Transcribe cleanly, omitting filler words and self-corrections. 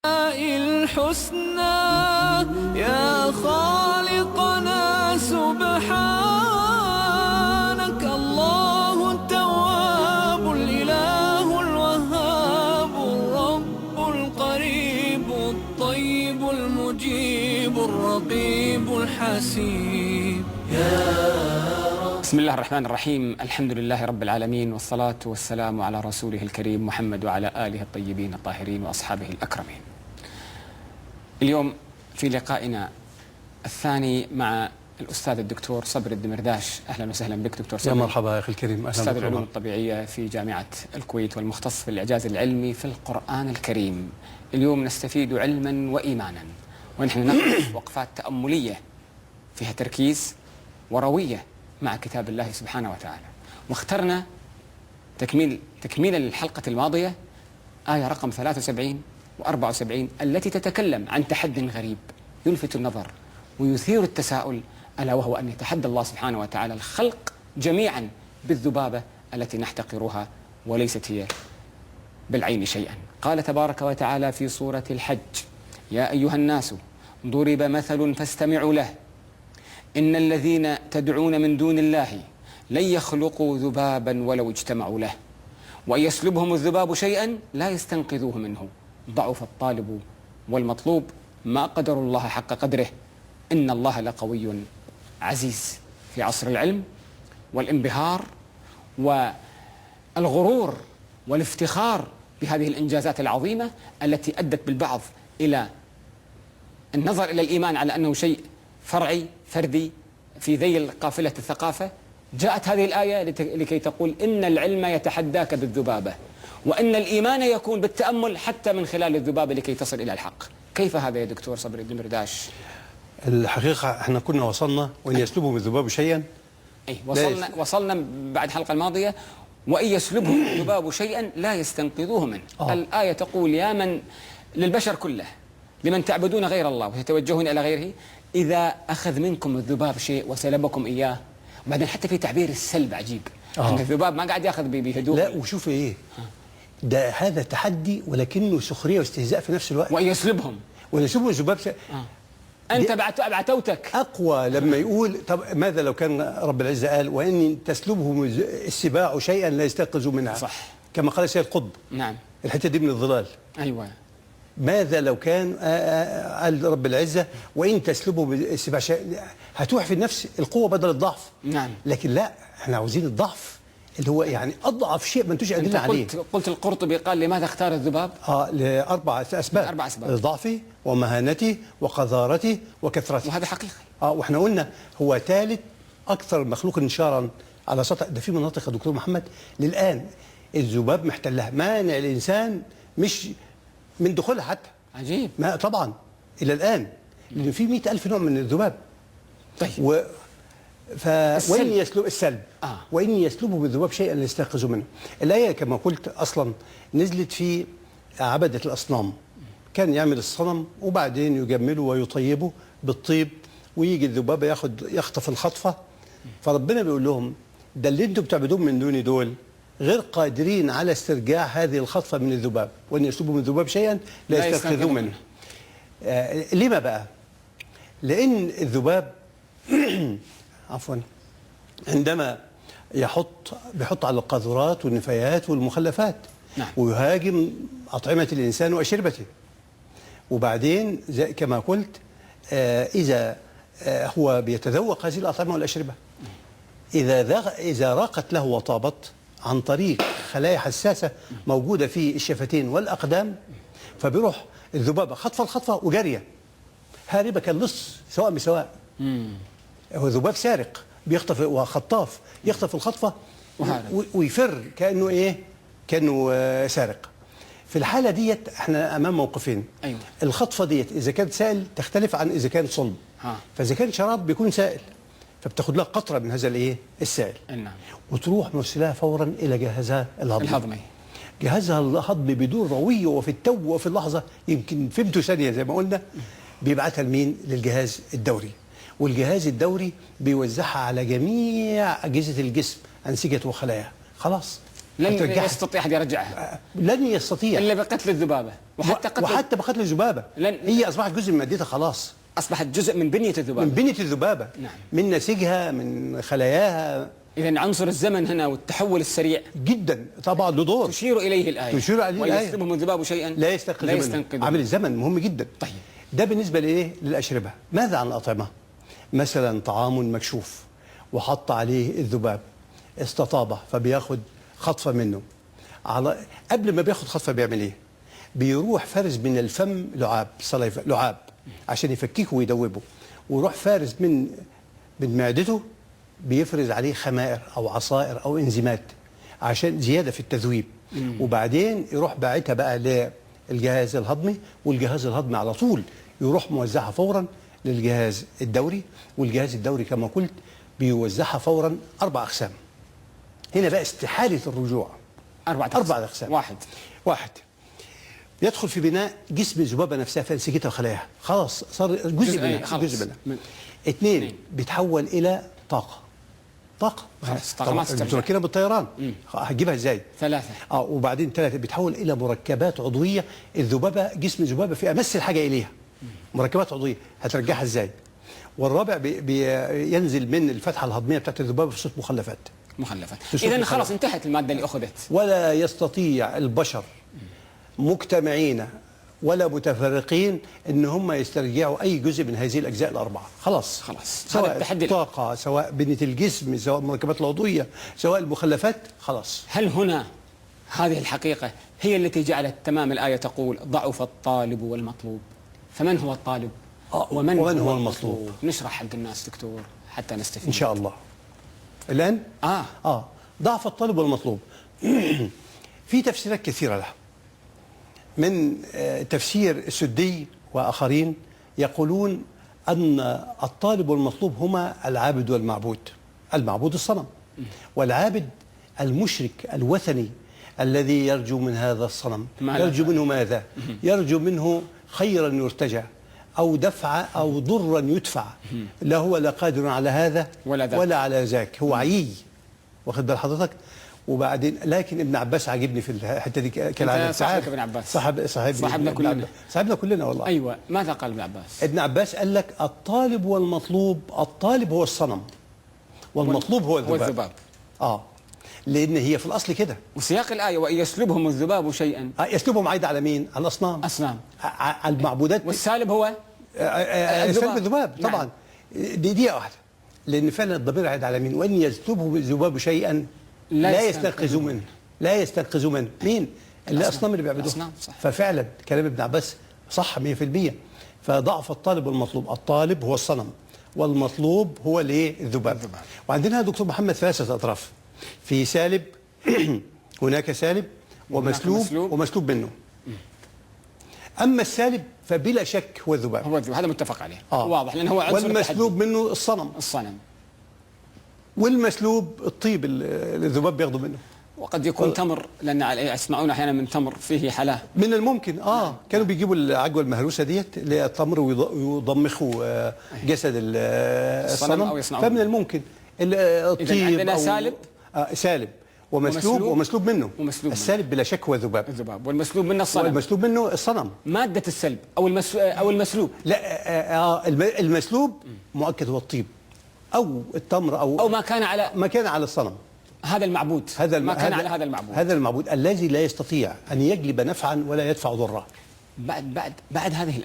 الحسنى يا خالقنا سبحانك الله التواب الإله الوهاب الرب القريب الطيب المجيب الرقيب الحسيب بسم الله الرحمن الرحيم. الحمد لله رب العالمين، والصلاة والسلام على رسوله الكريم محمد وعلى آله الطيبين الطاهرين وأصحابه الأكرمين. اليوم في لقائنا الثاني مع الأستاذ الدكتور صبري الدمرداش. أهلا وسهلا بك دكتور صبري. يا مرحبا يا أخي الكريم. أستاذ العلوم الطبيعية في جامعة الكويت والمختص في الإعجاز العلمي في القرآن الكريم. اليوم نستفيد علما وإيمانا، ونحن نقف وقفات تأملية فيها تركيز وروية مع كتاب الله سبحانه وتعالى. واخترنا تكميلا للحلقة الماضية آية رقم 73 و74 التي تتكلم عن تحد غريب يلفت النظر ويثير التساؤل، ألا وهو أن يتحدى الله سبحانه وتعالى الخلق جميعا بالذبابة التي نحتقرها وليست هي بالعين شيئا. قال تبارك وتعالى في سورة الحج: يا أيها الناس ضرب مثل فاستمعوا له إن الذين تدعون من دون الله لن يخلقوا ذبابا ولو اجتمعوا له وإن يسلبهم الذباب شيئا لا يستنقذوه منه ضعف الطالب والمطلوب ما قدر الله حق قدره إن الله لقوي عزيز. في عصر العلم والانبهار والغرور والافتخار بهذه الإنجازات العظيمة التي أدت بالبعض إلى النظر إلى الإيمان على أنه شيء فرعي فردي في ذيل قافلة الثقافة، جاءت هذه الآية لكي تقول إن العلم يتحداك بالذبابة، وإن الإيمان يكون بالتأمل حتى من خلال الذبابة لكي تصل إلى الحق. كيف هذا يا دكتور صبري الدمرداش؟ الحقيقة احنا كنا وصلنا وإن يسلبهم الذباب شيئا. وصلنا بعد الحلقة الماضية وإن يسلبهم الذباب شيئا لا يستنقذوه منه. الآية تقول يا من للبشر كله لمن تعبدون غير الله وتتوجهون إلى غيره إذا أخذ منكم الذباب شيء وسلبكم إياه. وبعدين حتى في تعبير السلب عجيب، أن الذباب ما قاعد ياخذ بهدوء. لا، وشوف إيه ده، هذا تحدي ولكنه سخرية واستهزاء في نفس الوقت. وإن يسلبهم الذباب أنت بعتوتك أقوى لما يقول طب ماذا لو كان رب العزة قال وإن تسلبهم السباع شيئا لا يستيقظوا منها، صح، كما قال سيد قطب. نعم، الحتة دي من الظلال. أيوة. ماذا لو كان قال رب العزة وإن تسلبوا السباع شيء، هتوح في النفس القوة بدل الضعف. نعم. لكن لا، احنا عاوزين الضعف اللي هو يعني أضعف شيء ما انتوش قادرين عليه. قلت القرطبي قال لماذا اختار الذباب؟ لأربع أسباب. ضعفي ومهانتي وقذارتي وكثرتي. وهذا حقيقي. واحنا قلنا هو ثالث أكثر مخلوق انتشارا على سطح ده. في مناطق يا دكتور محمد للآن الذباب محتلها، مانع الإنسان مش من دخولها حتى. عجيب. ما طبعا إلى الآن، لأن في 100,000 نوع من الذباب. طيب. وإن يسلب السلب وإن يسلبوا بالذباب شيئا لا يستيقظوا منه. الآية كما قلت أصلا نزلت في عبدة الأصنام. كان يعمل الصنم وبعدين يجمله ويطيبه بالطيب، ويجي الذباب يخطف الخطفة. فربنا بيقول لهم ده اللي انتم بتعبدون من دوني دول غير قادرين على استرجاع هذه الخطفة من الذباب، وإن يسلبوا من الذباب شيئا لا يستيقظوا منه. لما بقى؟ لأن الذباب عفوا عندما بيحط على القاذورات والنفايات والمخلفات. نعم. ويهاجم أطعمة الإنسان وأشربته. وبعدين زي كما قلت إذا هو بيتذوق هذه الأطعمة والأشربة، إذا راقت له وطابت عن طريق خلايا حساسة موجودة في الشفتين والأقدام، فبيروح الذبابة خطفة الخطفة وجارية هاربة كاللص سواء بسواء. هو ذباب سارق بيخطف، وخطاف يخطف الخطفة ويفر كأنه إيه؟ كأنه سارق. في الحالة ديت احنا أمام موقفين. أيوة. الخطفة ديت إذا كانت سائل تختلف عن إذا كانت صلب. فإذا كان شراب بيكون سائل، فبتاخد لها قطرة من هذا الإيه؟ السائل. نعم. وتروح مرسلها فورا إلى جهازها الهضمي. جهازها الهضمي بدون روية وفي التو وفي اللحظة، يمكن فهمتوا ثانية زي ما قلنا، بيبعتها لمين؟ للجهاز الدوري. والجهاز الدوري بيوزعها على جميع أجهزة الجسم، أنسجة وخلايا. خلاص لن يستطيع أحد يرجعها، لن يستطيع إلا بقتل الذبابة، وحتى بقتل الذبابة. هي أصبحت جزء من مادتها خلاص، أصبحت جزء من بنية الذبابة، من بنية الذبابة. نعم. من نسيجها، من خلاياها. إذن عنصر الزمن هنا والتحول السريع جدا طبعا له دور تشير إليه الآية، تشير عليه الآية. ويسلبهم الذباب شيئا لا يستنقذ منه. عامل الزمن مهم جدا. طيب، ده بالنسبة لإيه؟ للأشربة. ماذا عن الأطعمة؟ مثلا طعام مكشوف وحط عليه الذباب، استطابه فبياخد خطفة منه. قبل ما بياخد خطفة بيعمل إيه؟ بيروح فارز من الفم لعاب عشان يفككه ويدوبه، ويروح فارز من معدته، بيفرز عليه خمائر أو عصائر أو إنزيمات عشان زيادة في التذويب. وبعدين يروح باعتها بقى للجهاز الهضمي، والجهاز الهضمي على طول يروح موزعها فورا للجهاز الدوري، والجهاز الدوري كما قلت بيوزعها فورا 4 أقسام. هنا بقى استحالة الرجوع. 4 أقسام. واحد يدخل في بناء جسم الذبابة نفسها في أنسجتها وخلاياها، خلاص صار جزء منها. 2 بيتحول إلى طاقة. طاقة ما تسترجع كده بالطيران. هتجيبها ازاي؟ 3 وبعدين 3 بيتحول الى مركبات عضويه. الذبابه، جسم الذبابه في امس الحاجه اليها مركبات عضويه، هترجعها ازاي؟ والرابع بينزل من الفتحه الهضميه بتاعت الذبابه في صوت مخلفات. اذا خلاص انتهت الماده اللي اخذت. ولا يستطيع البشر مجتمعين ولا متفرقين ان هم يسترجعوا اي جزء من هذه الاجزاء الاربعه. خلاص سواء الطاقه، سواء بنيه الجسم، سواء المركبات العضويه، سواء المخلفات، خلاص. هل هنا هذه الحقيقه هي التي جعلت تمام الايه تقول ضعف الطالب والمطلوب؟ فمن هو الطالب ومن هو المطلوب؟ نشرح حق الناس دكتور حتى نستفيد ان شاء الله. الان ضعف الطالب والمطلوب في تفسيرات كثيره له. من تفسير السدي وآخرين يقولون أن الطالب والمطلوب هما العابد والمعبود. المعبود الصنم، والعابد المشرك الوثني الذي يرجو من هذا الصنم. يرجو منه ماذا؟ يرجو منه خيرا يرتجى أو دفع أو ضرا يدفع. لا هو لا قادر على هذا ولا على ذاك، هو عيي. واخد بال حضرتك؟ وبعدين لكن ابن عباس عاجبني في الحته دي كالعاده. صاحبك ابن عباس، صاحبنا كلنا والله. ايوه، ماذا قال ابن عباس؟ ابن عباس قال لك الطالب والمطلوب، الطالب هو الصنم والمطلوب هو الذباب. لان هي في الاصل كده. وسياق الايه وان يسلبهم الذباب شيئا، يسلبهم عايد على مين؟ على الاصنام، على المعبودات. والسالب هو سلب الذباب طبعا. دقيقه واحده، لان فعلا الضمير عايد على مين؟ وان يسلبهم الذباب شيئا لا يستنقذوا منه. لا يستنقذوا منه مين؟ الأصنام اللي بيعبدوها. ففعلا كلام ابن عباس صح 100%. فضعف الطالب والمطلوب، الطالب هو الصنم والمطلوب هو الايه؟ الذباب. وعندنا دكتور محمد 3 أطراف، في سالب هناك سالب ومسلوب ومسلوب منه. أما السالب فبلا شك هو الذباب. هذا متفق عليه. واضح، لأن هو عنصر والمسلوب منه الصنم. والمسلوب الطيب اللي الذباب بياخده منه. وقد يكون تمر، لان يسمعون احيانا من تمر فيه حلاه. من الممكن كانوا بيجيبوا العجوه المهروسه ديت اللي هي التمر ويضمخوا جسد الصنم، فمن الممكن الطيب. إذن عندنا سالب ومسلوب منه. السالب بلا شك هو الذباب، والمسلوب منه الصنم. والمسلوب منه الصنم. ماده السلب او المسلوب، لا المسلوب مؤكد هو الطيب او التمر او ما كان على الصنم. هذا المعبود، ما كان على هذا المعبود. هذا المعبود الذي لا يستطيع ان يجلب نفعا ولا يدفع ضرا. بعد هذه الآية